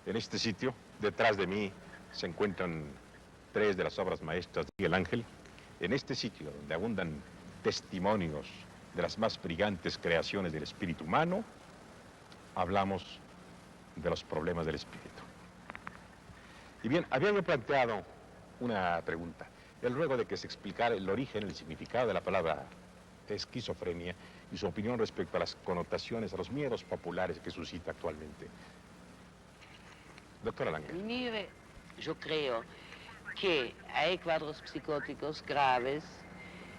En este sitio, detrás de mí, se encuentran tres de las obras maestras de Miguel Ángel. En este sitio, donde abundan testimonios de las más brillantes creaciones del espíritu humano, hablamos de los problemas del espíritu. Y bien, habíame planteado una pregunta, el ruego de que se explicara el origen, el significado de la palabra esquizofrenia y su opinión respecto a las connotaciones, a los miedos populares que suscita actualmente. Doctora Lange. yo creo que hay cuadros psicóticos graves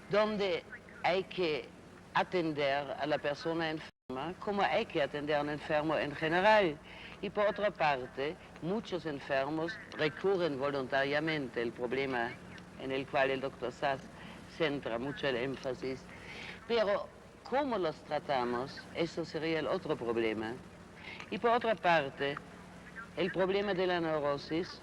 donde hay que atender a la persona enferma como hay que atender a un enfermo en general. Y por otra parte, muchos enfermos recurren voluntariamente, el problema en el cual el doctor Sass centra mucho el énfasis. Pero, ¿cómo los tratamos? Eso sería el otro problema. Y por otra parte, el problema de la neurosis,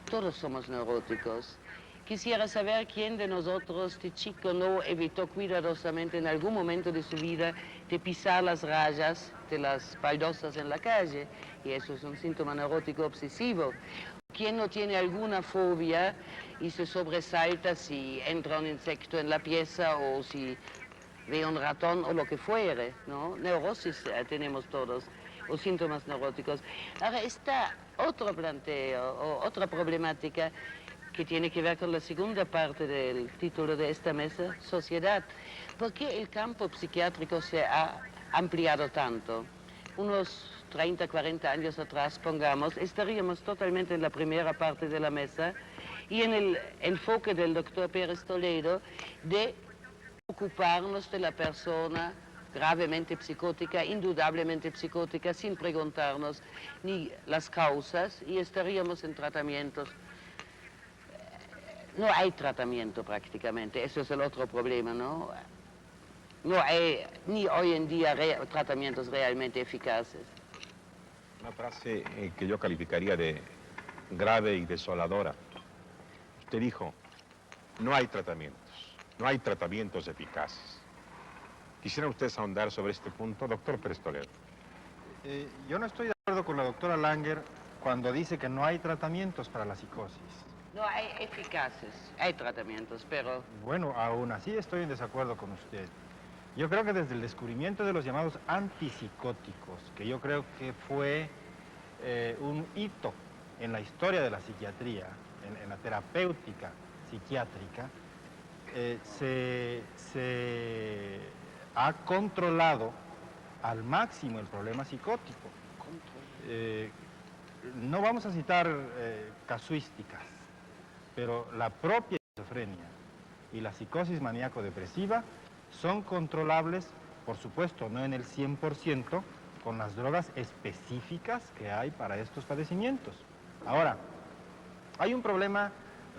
todos somos neuróticos. Quisiera saber quién de nosotros, de chico, no evitó cuidadosamente en algún momento de su vida de pisar las rayas de las baldosas en la calle, y eso es un síntoma neurótico obsesivo. ¿Quién no tiene alguna fobia y se sobresalta si entra un insecto en la pieza o si ve un ratón o lo que fuere, ¿no? Neurosis tenemos todos, o síntomas neuróticos. Ahora está otro planteo o otra problemática que tiene que ver con la segunda parte del título de esta mesa, sociedad. ¿Por qué el campo psiquiátrico se ha ampliado tanto? Unos 30, 40 años atrás, pongamos, estaríamos totalmente en la primera parte de la mesa y en el enfoque del doctor Pérez Toledo de ocuparnos de la persona gravemente psicótica, indudablemente psicótica, sin preguntarnos ni las causas, y estaríamos en tratamientos. No hay tratamiento prácticamente, eso es el otro problema, ¿no? No hay ni hoy en día tratamientos realmente eficaces. Una frase que yo calificaría de grave y desoladora. Usted dijo, no hay tratamientos eficaces. ¿Quisieran ustedes ahondar sobre este punto, doctor Pérez Toledo? Yo no estoy de acuerdo con la doctora Langer cuando dice que no hay tratamientos para la psicosis. No hay eficaces, hay tratamientos, pero... Bueno, aún así estoy en desacuerdo con usted. Yo creo que desde el descubrimiento de los llamados antipsicóticos, que yo creo que fue un hito en la historia de la psiquiatría, en la terapéutica psiquiátrica, se ha controlado al máximo el problema psicótico. No vamos a citar casuísticas, pero la propia esquizofrenia y la psicosis maníaco-depresiva son controlables, por supuesto, no en el 100%, con las drogas específicas que hay para estos padecimientos. Ahora, hay un problema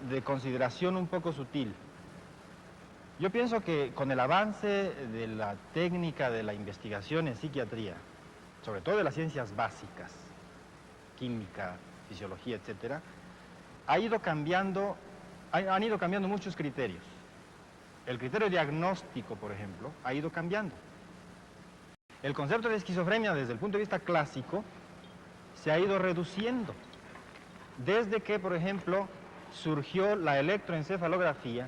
de consideración un poco sutil. Yo pienso que con el avance de la técnica de la investigación en psiquiatría, sobre todo de las ciencias básicas, química, fisiología, etcétera, han ido cambiando muchos criterios. El criterio diagnóstico, por ejemplo, ha ido cambiando. El concepto de esquizofrenia desde el punto de vista clásico se ha ido reduciendo. Desde que, por ejemplo, surgió la electroencefalografía,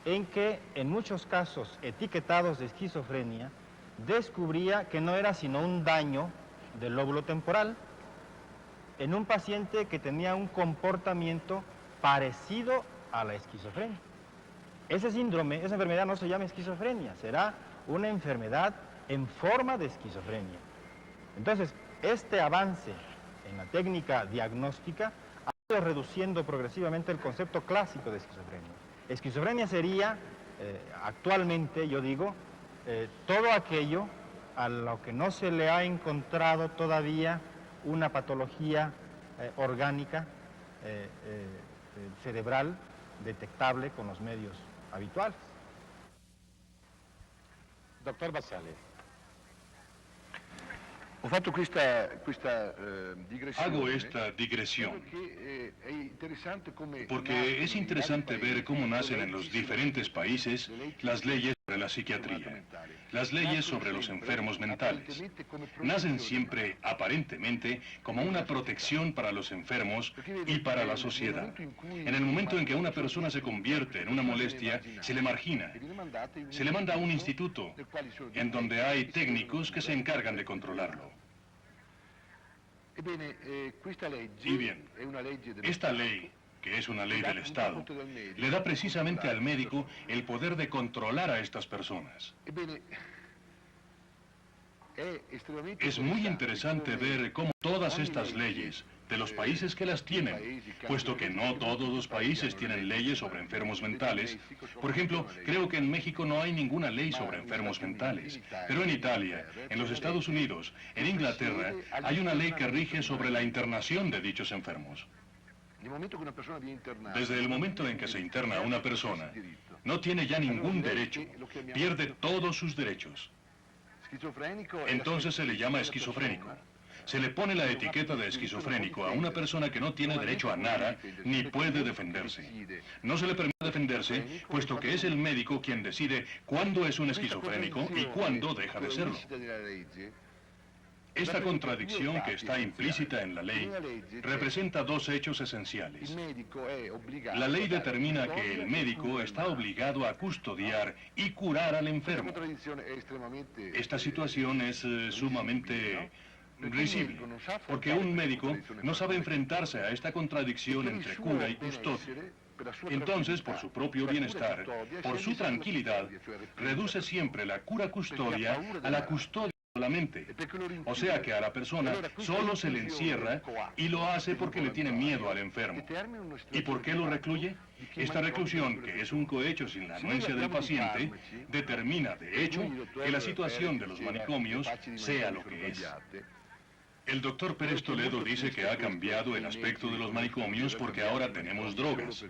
en que en muchos casos etiquetados de esquizofrenia descubría que no era sino un daño del lóbulo temporal en un paciente que tenía un comportamiento parecido a la esquizofrenia. Ese síndrome, esa enfermedad no se llama esquizofrenia, será una enfermedad en forma de esquizofrenia. Entonces, este avance en la técnica diagnóstica ha ido reduciendo progresivamente el concepto clásico de esquizofrenia. Esquizofrenia sería, actualmente, yo digo, todo aquello a lo que no se le ha encontrado todavía una patología orgánica, cerebral, detectable con los medios habituales. Doctor Basale. Hago esta digresión porque es interesante ver cómo nacen en los diferentes países las leyes sobre la psiquiatría, las leyes sobre los enfermos mentales. Nacen siempre, aparentemente, como una protección para los enfermos y para la sociedad. En el momento en que una persona se convierte en una molestia, se le margina. Se le manda a un instituto en donde hay técnicos que se encargan de controlarlo. Y bien, esta ley, que es una ley del Estado, le da precisamente al médico el poder de controlar a estas personas. Es muy interesante ver cómo todas estas leyes, de los países que las tienen, puesto que no todos los países tienen leyes sobre enfermos mentales. Por ejemplo, creo que en México no hay ninguna ley sobre enfermos mentales, pero en Italia, en los Estados Unidos, en Inglaterra, hay una ley que rige sobre la internación de dichos enfermos. Desde el momento en que se interna una persona, no tiene ya ningún derecho, pierde todos sus derechos. Entonces se le llama esquizofrénico. Se le pone la etiqueta de esquizofrénico a una persona que no tiene derecho a nada, ni puede defenderse. No se le permite defenderse, puesto que es el médico quien decide cuándo es un esquizofrénico y cuándo deja de serlo. Esta contradicción que está implícita en la ley representa dos hechos esenciales. La ley determina que el médico está obligado a custodiar y curar al enfermo. Esta situación es sumamente risible, porque un médico no sabe enfrentarse a esta contradicción entre cura y custodia. Entonces, por su propio bienestar, por su tranquilidad, reduce siempre la cura-custodia a la custodia solamente. O sea que a la persona solo se le encierra y lo hace porque le tiene miedo al enfermo. ¿Y por qué lo recluye? Esta reclusión, que es un cohecho sin la anuencia del paciente, determina, de hecho, que la situación de los manicomios sea lo que es. El doctor Pérez Toledo dice que ha cambiado el aspecto de los manicomios porque ahora tenemos drogas.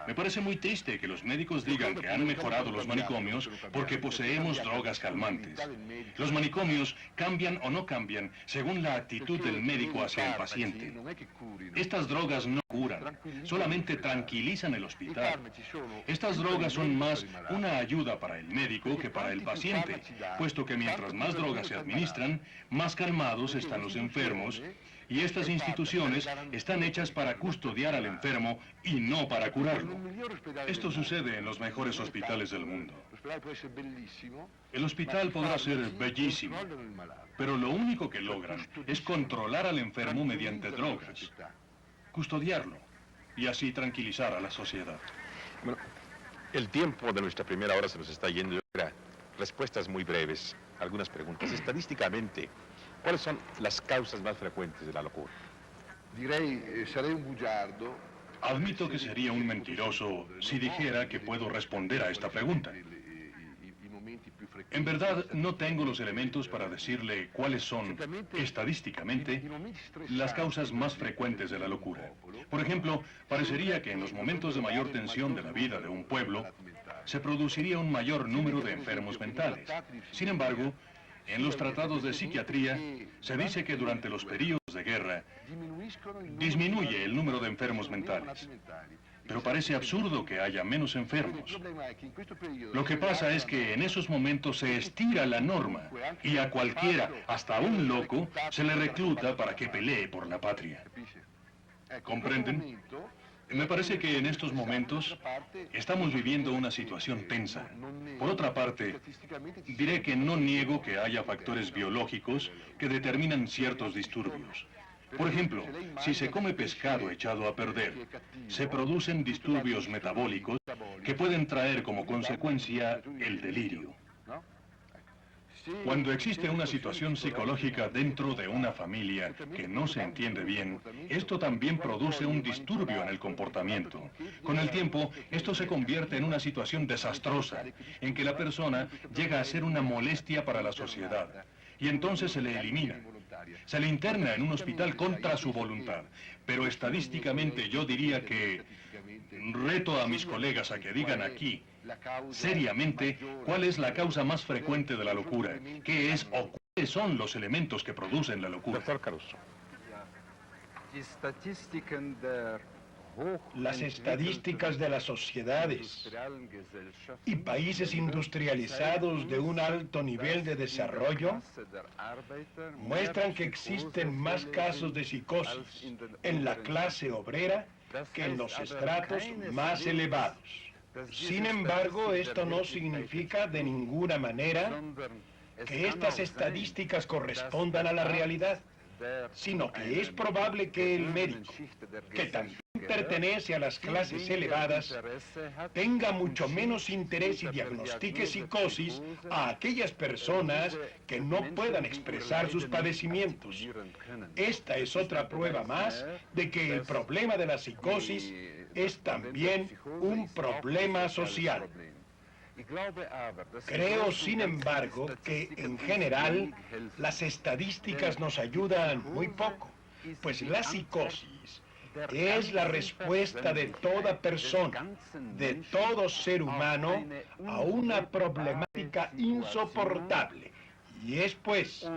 Me parece muy triste que los médicos digan que han mejorado los manicomios porque poseemos drogas calmantes. Los manicomios cambian o no cambian según la actitud del médico hacia el paciente. Estas drogas no curan, solamente tranquilizan el hospital. Estas drogas son más una ayuda para el médico que para el paciente, puesto que mientras más drogas se administran, más calmados están los enfermos, y estas instituciones están hechas para custodiar al enfermo y no para curarlo. Esto sucede en los mejores hospitales del mundo. El hospital podrá ser bellísimo, pero lo único que logran es controlar al enfermo mediante drogas, custodiarlo y así tranquilizar a la sociedad. Bueno, el tiempo de nuestra primera hora se nos está yendo. Respuestas muy breves, algunas preguntas. Estadísticamente, ¿cuáles son las causas más frecuentes de la locura? Admito que sería un mentiroso si dijera que puedo responder a esta pregunta. En verdad, no tengo los elementos para decirle cuáles son, estadísticamente, las causas más frecuentes de la locura. Por ejemplo, parecería que en los momentos de mayor tensión de la vida de un pueblo, se produciría un mayor número de enfermos mentales. Sin embargo, en los tratados de psiquiatría, se dice que durante los periodos de guerra, disminuye el número de enfermos mentales. Pero parece absurdo que haya menos enfermos. Lo que pasa es que en esos momentos se estira la norma y a cualquiera, hasta a un loco, se le recluta para que pelee por la patria. ¿Comprenden? Me parece que en estos momentos estamos viviendo una situación tensa. Por otra parte, diré que no niego que haya factores biológicos que determinan ciertos disturbios. Por ejemplo, si se come pescado echado a perder, se producen disturbios metabólicos que pueden traer como consecuencia el delirio. Cuando existe una situación psicológica dentro de una familia que no se entiende bien, esto también produce un disturbio en el comportamiento. Con el tiempo, esto se convierte en una situación desastrosa, en que la persona llega a ser una molestia para la sociedad, y entonces se le elimina. Se le interna en un hospital contra su voluntad, pero estadísticamente yo diría que reto a mis colegas a que digan aquí, seriamente, cuál es la causa más frecuente de la locura, qué es o cuáles son los elementos que producen la locura. Doctor Caruso. Las estadísticas de las sociedades y países industrializados de un alto nivel de desarrollo muestran que existen más casos de psicosis en la clase obrera que en los estratos más elevados. Sin embargo, esto no significa de ninguna manera que estas estadísticas correspondan a la realidad, sino que es probable que el médico, que también pertenece a las clases elevadas tenga mucho menos interés y diagnostique psicosis a aquellas personas que no puedan expresar sus padecimientos. Esta es otra prueba más de que el problema de la psicosis es también un problema social. Creo, sin embargo, que en general las estadísticas nos ayudan muy poco, pues la psicosis es la respuesta de toda persona, de todo ser humano, a una problemática insoportable. Y es, pues,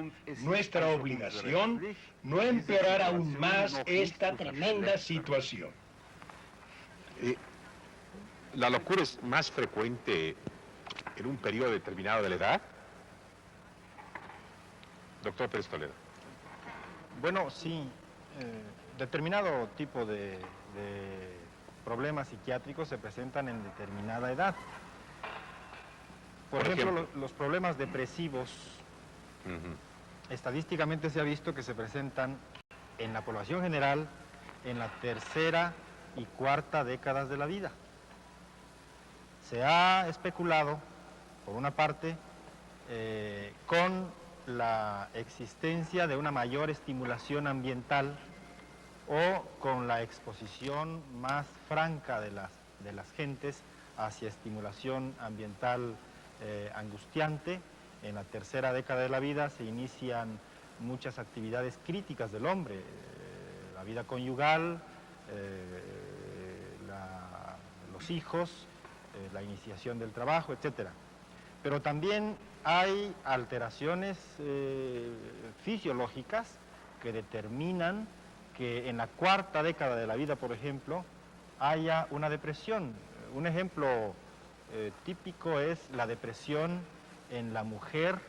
nuestra obligación no empeorar aún más esta tremenda situación. ¿La locura es más frecuente en un periodo determinado de la edad? Doctor Pérez Toledo. Bueno, sí. Determinado tipo de problemas psiquiátricos se presentan en determinada edad. Por ejemplo, los problemas depresivos, estadísticamente se ha visto que se presentan en la población general en la tercera y cuarta décadas de la vida. Se ha especulado, por una parte, con la existencia de una mayor estimulación ambiental o con la exposición más franca de las gentes hacia estimulación ambiental angustiante. En la tercera década de la vida se inician muchas actividades críticas del hombre, la vida conyugal, los hijos, la iniciación del trabajo, etc. Pero también hay alteraciones fisiológicas que determinan que en la cuarta década de la vida, por ejemplo, haya una depresión. Un ejemplo típico es la depresión en la mujer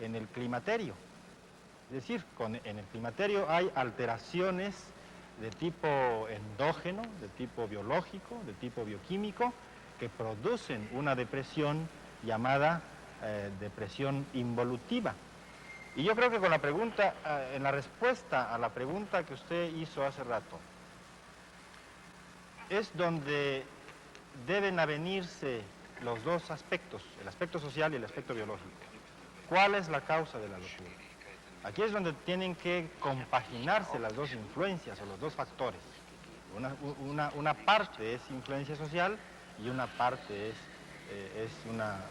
en el climaterio. Es decir, en el climaterio hay alteraciones de tipo endógeno, de tipo biológico, de tipo bioquímico, que producen una depresión llamada depresión involutiva. Y yo creo que con la pregunta, en la respuesta a la pregunta que usted hizo hace rato, es donde deben avenirse los dos aspectos, el aspecto social y el aspecto biológico. ¿Cuál es la causa de la locura? Aquí es donde tienen que compaginarse las dos influencias o los dos factores. Una parte es influencia social y una parte es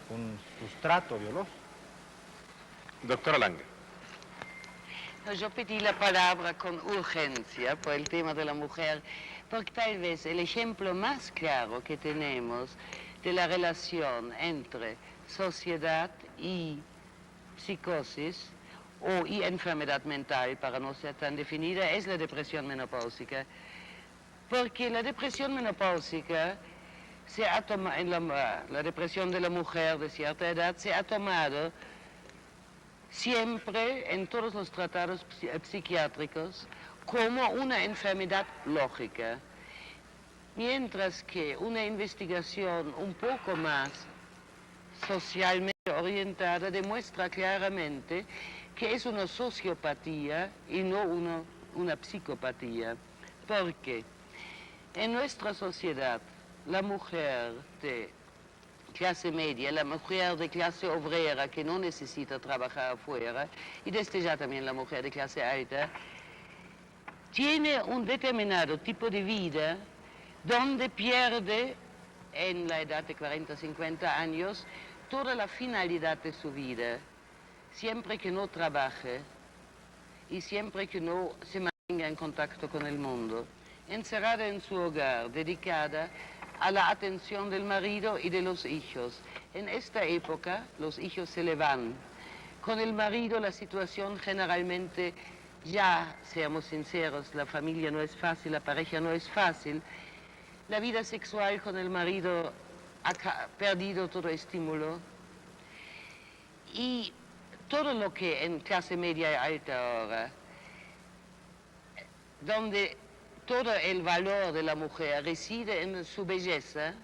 un sustrato biológico. Doctora Lange. Yo pedí la palabra con urgencia por el tema de la mujer, porque tal vez el ejemplo más claro que tenemos de la relación entre sociedad y psicosis y enfermedad mental, para no ser tan definida, es la depresión menopáusica. Porque la depresión menopáusica la depresión de la mujer de cierta edad se ha tomado siempre en todos los tratados psiquiátricos como una enfermedad lógica, mientras que una investigación un poco más socialmente orientada demuestra claramente que es una sociopatía y no una psicopatía, porque en nuestra sociedad la mujer de clase media, la mujer de clase obrera que no necesita trabajar afuera, y desde ya también la mujer de clase alta, tiene un determinado tipo de vida donde pierde en la edad de 40, 50 años toda la finalidad de su vida, siempre que no trabaje y siempre que no se mantenga en contacto con el mundo, encerrada en su hogar, dedicada a la atención del marido y de los hijos. En esta época los hijos se le van. Con el marido la situación generalmente, ya seamos sinceros, la familia no es fácil, la pareja no es fácil. La vida sexual con el marido ha perdido todo estímulo. Y todo lo que en clase media y alta ahora, donde todo el valor de la mujer reside en su belleza,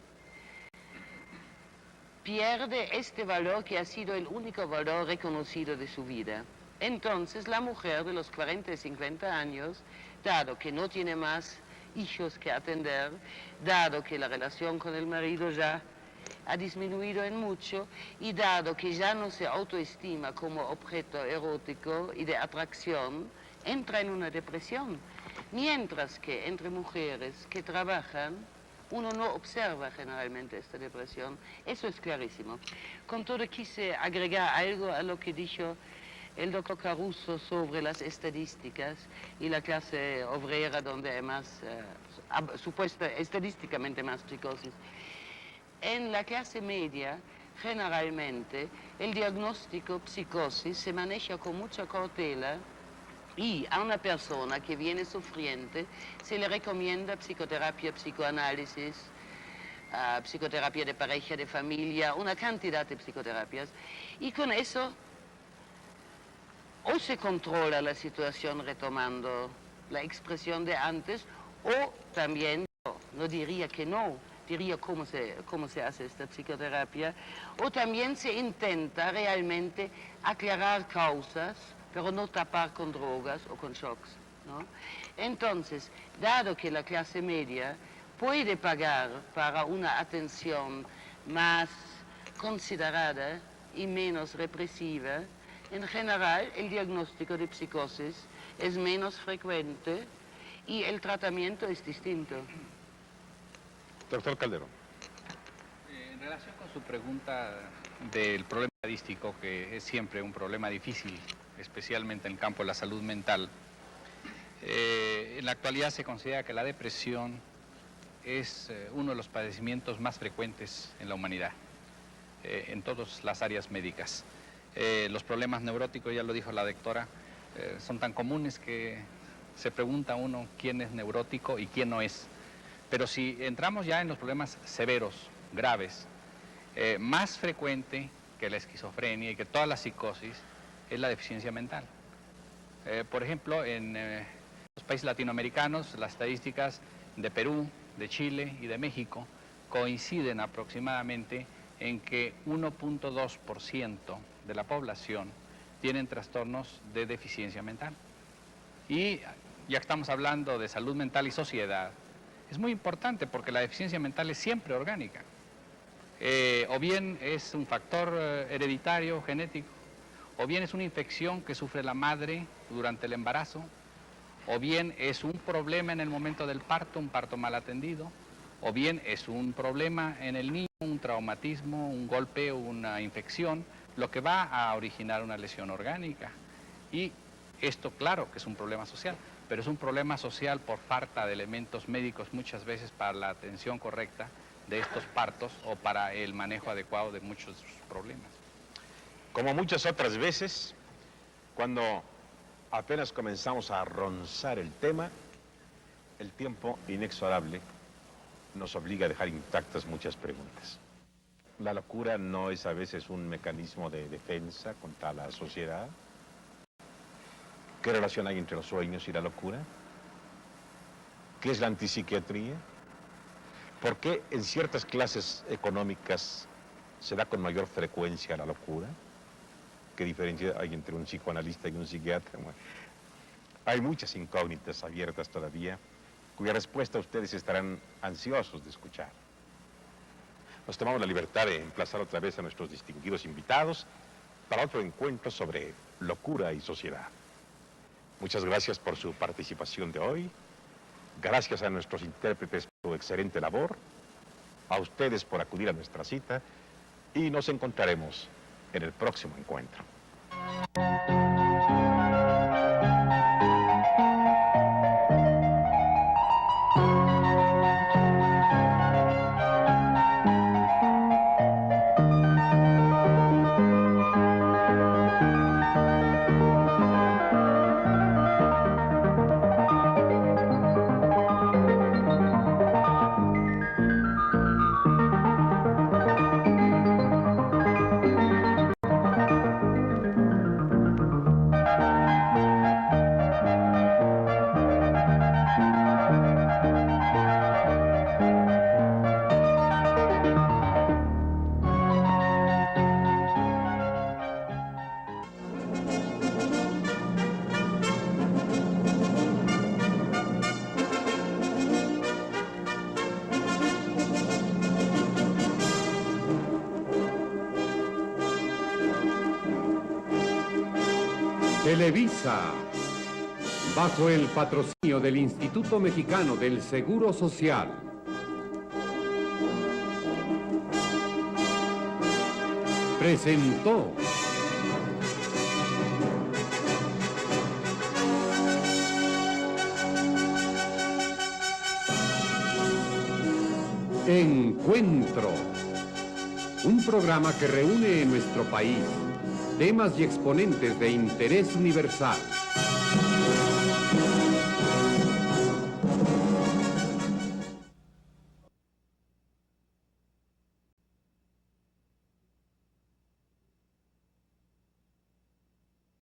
pierde este valor que ha sido el único valor reconocido de su vida. Entonces la mujer de los 40 y 50 años, dado que no tiene más hijos que atender, dado que la relación con el marido ya ha disminuido en mucho y dado que ya no se autoestima como objeto erótico y de atracción, entra en una depresión. Mientras que entre mujeres que trabajan, uno no observa generalmente esta depresión. Eso es clarísimo. Con todo quise agregar algo a lo que dijo el doctor Caruso sobre las estadísticas y la clase obrera donde hay más, supuesta estadísticamente más psicosis. En la clase media, generalmente, el diagnóstico psicosis se maneja con mucha cautela y a una persona que viene sufriente se le recomienda psicoterapia, psicoanálisis, psicoterapia de pareja, de familia, una cantidad de psicoterapias. Y con eso o se controla la situación retomando la expresión de antes, o también, no diría que no, diría cómo se hace esta psicoterapia, o también se intenta realmente aclarar causas, pero no tapar con drogas o con shocks, ¿no? Entonces, dado que la clase media puede pagar para una atención más considerada y menos represiva, en general el diagnóstico de psicosis es menos frecuente y el tratamiento es distinto. Doctor Calderón. En relación con su pregunta del problema estadístico, que es siempre un problema difícil, especialmente en el campo de la salud mental, en la actualidad se considera que la depresión es uno de los padecimientos más frecuentes en la humanidad, en todas las áreas médicas. Los problemas neuróticos, ya lo dijo la doctora, son tan comunes que se pregunta uno quién es neurótico y quién no es. Pero si entramos ya en los problemas severos, graves, más frecuente que la esquizofrenia y que toda la psicosis es la deficiencia mental. Por ejemplo, en los países latinoamericanos, las estadísticas de Perú, de Chile y de México coinciden aproximadamente en que 1.2% de la población tienen trastornos de deficiencia mental. Y ya que estamos hablando de salud mental y sociedad, es muy importante porque la deficiencia mental es siempre orgánica. O bien es un factor hereditario, genético, o bien es una infección que sufre la madre durante el embarazo, o bien es un problema en el momento del parto, un parto mal atendido, o bien es un problema en el niño, un traumatismo, un golpe, una infección, lo que va a originar una lesión orgánica. Y esto, claro, que es un problema social, pero es un problema social por falta de elementos médicos muchas veces para la atención correcta de estos partos o para el manejo adecuado de muchos de sus problemas. Como muchas otras veces, cuando apenas comenzamos a ronzar el tema, el tiempo inexorable nos obliga a dejar intactas muchas preguntas. La locura no es a veces un mecanismo de defensa contra la sociedad. ¿Qué relación hay entre los sueños y la locura? ¿Qué es la antipsiquiatría? ¿Por qué en ciertas clases económicas se da con mayor frecuencia la locura? ¿Qué diferencia hay entre un psicoanalista y un psiquiatra? Bueno, hay muchas incógnitas abiertas todavía, cuya respuesta ustedes estarán ansiosos de escuchar. Nos tomamos la libertad de emplazar otra vez a nuestros distinguidos invitados para otro encuentro sobre locura y sociedad. Muchas gracias por su participación de hoy. Gracias a nuestros intérpretes por su excelente labor. A ustedes por acudir a nuestra cita. Y nos encontraremos en el próximo encuentro. Televisa, bajo el patrocinio del Instituto Mexicano del Seguro Social, presentó Encuentro, un programa que reúne en nuestro país temas y exponentes de interés universal.